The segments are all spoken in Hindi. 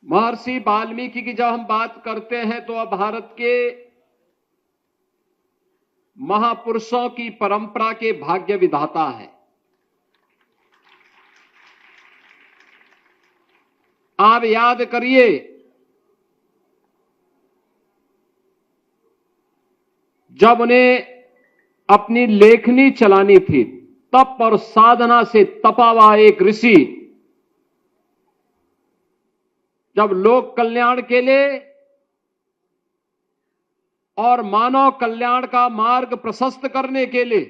महर्षि वाल्मीकि की जब हम बात करते हैं तो अब भारत के महापुरुषों की परंपरा के भाग्य विधाता है। आप याद करिए, जब उन्हें अपनी लेखनी चलानी थी, तप और साधना से तपा हुआ एक ऋषि जब लोक कल्याण के लिए और मानव कल्याण का मार्ग प्रशस्त करने के लिए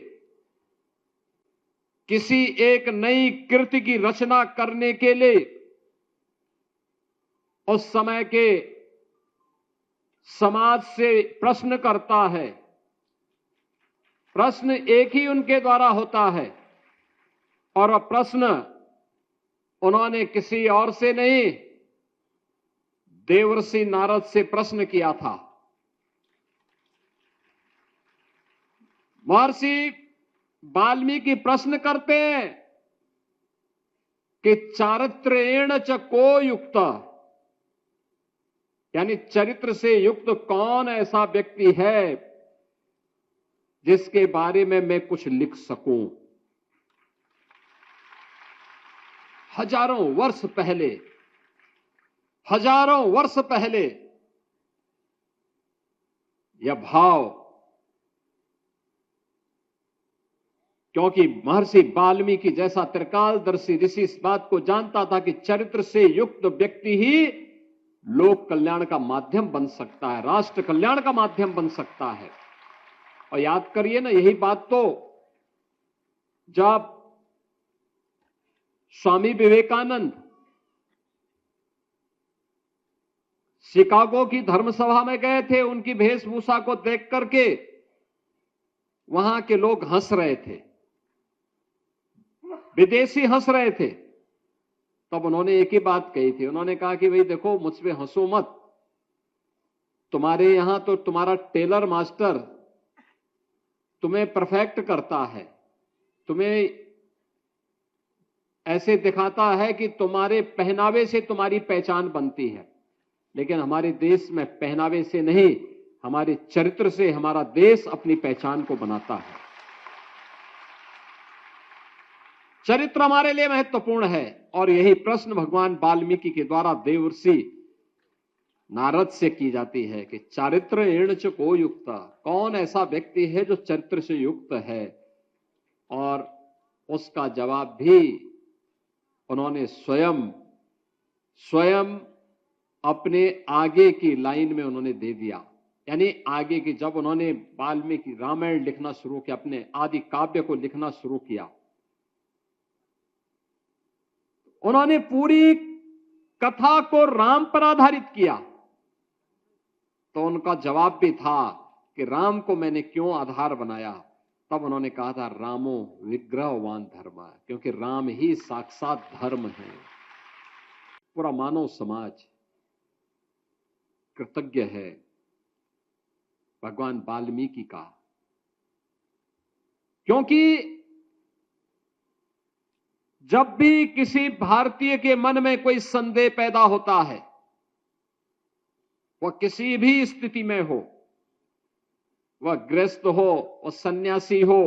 किसी एक नई कृति की रचना करने के लिए उस समय के समाज से प्रश्न करता है। प्रश्न एक ही उनके द्वारा होता है और वह प्रश्न उन्होंने किसी और से नहीं, देवर्षि नारद से प्रश्न किया था। महर्षि वाल्मीकि प्रश्न करते हैं कि चारित्रेण च को युक्त, यानी चरित्र से युक्त कौन ऐसा व्यक्ति है जिसके बारे में मैं कुछ लिख सकूं। हजारों वर्ष पहले यह भाव, क्योंकि महर्षि वाल्मीकि जैसा त्रिकालदर्शी ऋषि इस बात को जानता था कि चरित्र से युक्त व्यक्ति ही लोक कल्याण का माध्यम बन सकता है, राष्ट्र कल्याण का माध्यम बन सकता है। और याद करिए ना, यही बात तो जब स्वामी विवेकानंद शिकागो की धर्मसभा में गए थे, उनकी वेशभूषा को देख करके वहां के लोग हंस रहे थे, विदेशी हंस रहे थे। तब उन्होंने एक ही बात कही थी, उन्होंने कहा कि भाई देखो, मुझ पे हंसो मत, तुम्हारे यहां तो तुम्हारा टेलर मास्टर तुम्हें परफेक्ट करता है, तुम्हें ऐसे दिखाता है कि तुम्हारे पहनावे से तुम्हारी पहचान बनती है, लेकिन हमारे देश में पहनावे से नहीं, हमारे चरित्र से हमारा देश अपनी पहचान को बनाता है। चरित्र हमारे लिए महत्वपूर्ण है। और यही प्रश्न भगवान वाल्मीकि के द्वारा देवर्षि नारद से की जाती है कि चारित्रेण च को युक्त, कौन ऐसा व्यक्ति है जो चरित्र से युक्त है। और उसका जवाब भी उन्होंने स्वयं अपने आगे की लाइन में उन्होंने दे दिया। यानी आगे की, जब उन्होंने वाल्मीकि रामायण लिखना शुरू किया, अपने आदि काव्य को लिखना शुरू किया, उन्होंने पूरी कथा को राम पर आधारित किया। तो उनका जवाब भी था कि राम को मैंने क्यों आधार बनाया। तब उन्होंने कहा था, रामो विग्रहवान धर्म, क्योंकि राम ही साक्षात धर्म है। पूरा मानव समाज कृतज्ञ है भगवान वाल्मीकि का, क्योंकि जब भी किसी भारतीय के मन में कोई संदेह पैदा होता है, वह किसी भी स्थिति में हो, वह गृहस्थ हो, वह सन्यासी हो,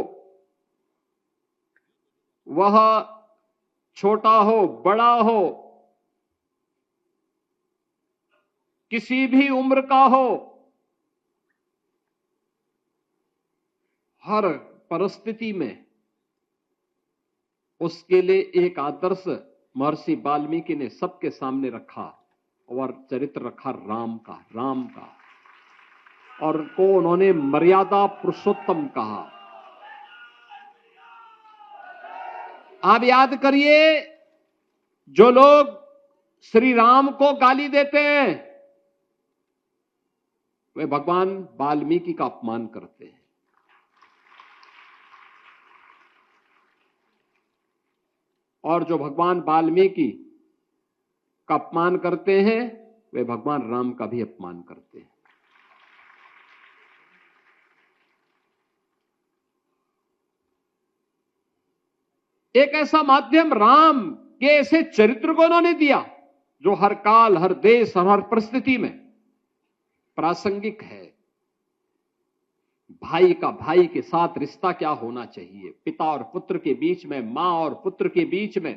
वह छोटा हो बड़ा हो, किसी भी उम्र का हो, हर परिस्थिति में उसके लिए एक आदर्श महर्षि वाल्मीकि ने सबके सामने रखा और चरित्र रखा राम का, और को उन्होंने मर्यादा पुरुषोत्तम कहा। आप याद करिए, जो लोग श्री राम को गाली देते हैं वे भगवान वाल्मीकि का अपमान करते हैं। और जो भगवान वाल्मीकि का अपमान करते हैं वे भगवान राम का भी अपमान करते हैं। एक ऐसा माध्यम राम के ऐसे चरित्र को उन्होंने दिया जो हर काल, हर देश और हर परिस्थिति में प्रासंगिक है। भाई का भाई के साथ रिश्ता क्या होना चाहिए, पिता और पुत्र के बीच में, मां और पुत्र के बीच में,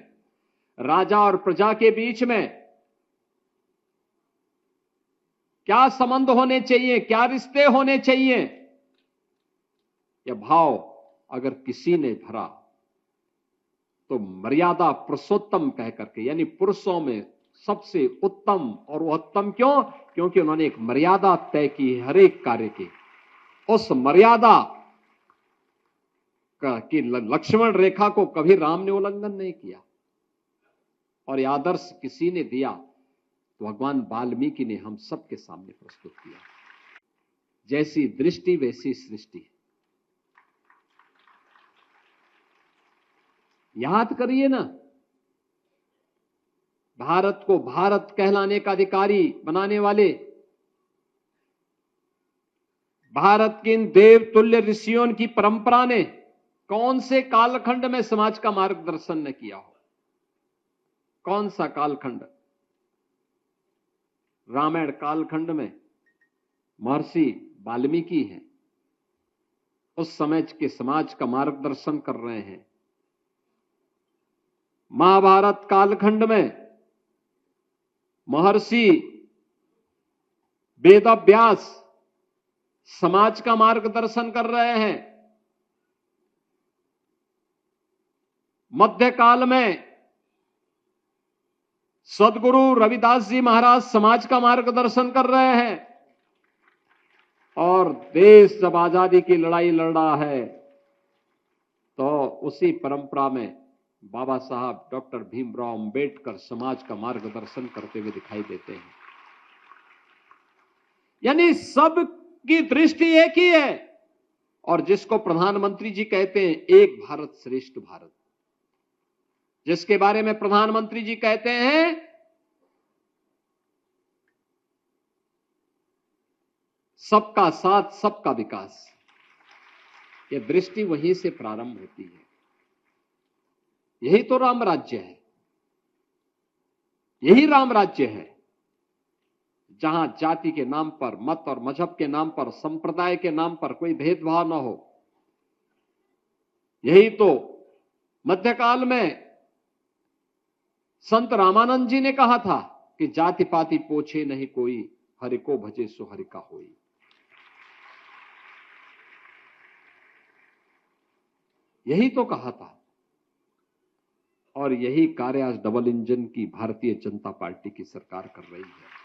राजा और प्रजा के बीच में क्या संबंध होने चाहिए, क्या रिश्ते होने चाहिए, यह भाव अगर किसी ने भरा तो मर्यादा पुरुषोत्तम कह करके, यानी पुरुषों में सबसे उत्तम, और वो उत्तम क्यों? क्योंकि उन्होंने एक मर्यादा तय की हर एक कार्य की। उस मर्यादा की लक्ष्मण रेखा को कभी राम ने उल्लंघन नहीं किया, और यह आदर्श किसी ने दिया तो भगवान वाल्मीकि ने हम सबके सामने प्रस्तुत किया। जैसी दृष्टि वैसी सृष्टि। याद करिए ना, भारत को भारत कहलाने का अधिकारी बनाने वाले भारत के इन देवतुल्य ऋषियों की परंपरा ने कौन से कालखंड में समाज का मार्गदर्शन न किया हो? कौन सा कालखंड? रामायण कालखंड में महर्षि वाल्मीकि हैं, उस समय के समाज का मार्गदर्शन कर रहे हैं। महाभारत कालखंड में महर्षि वेदव्यास समाज का मार्गदर्शन कर रहे हैं। मध्यकाल में सदगुरु रविदास जी महाराज समाज का मार्गदर्शन कर रहे हैं। और देश जब आजादी की लड़ाई लड़ रहा है तो उसी परंपरा में बाबा साहब डॉक्टर भीमराव अंबेडकर समाज का मार्गदर्शन करते हुए दिखाई देते हैं। यानी सबकी दृष्टि एक ही है, और जिसको प्रधानमंत्री जी कहते हैं एक भारत श्रेष्ठ भारत, जिसके बारे में प्रधानमंत्री जी कहते हैं सबका साथ सबका विकास, यह दृष्टि वहीं से प्रारंभ होती है। यही तो राम राज्य है, यही राम राज्य है, जहां जाति के नाम पर, मत और मजहब के नाम पर, संप्रदाय के नाम पर कोई भेदभाव न हो। यही तो मध्यकाल में संत रामानंद जी ने कहा था कि जाति पाति पोछे नहीं कोई, हरि को भजे सो हरि का होई। यही तो कहा था, और यही कार्य आज डबल इंजन की भारतीय जनता पार्टी की सरकार कर रही है।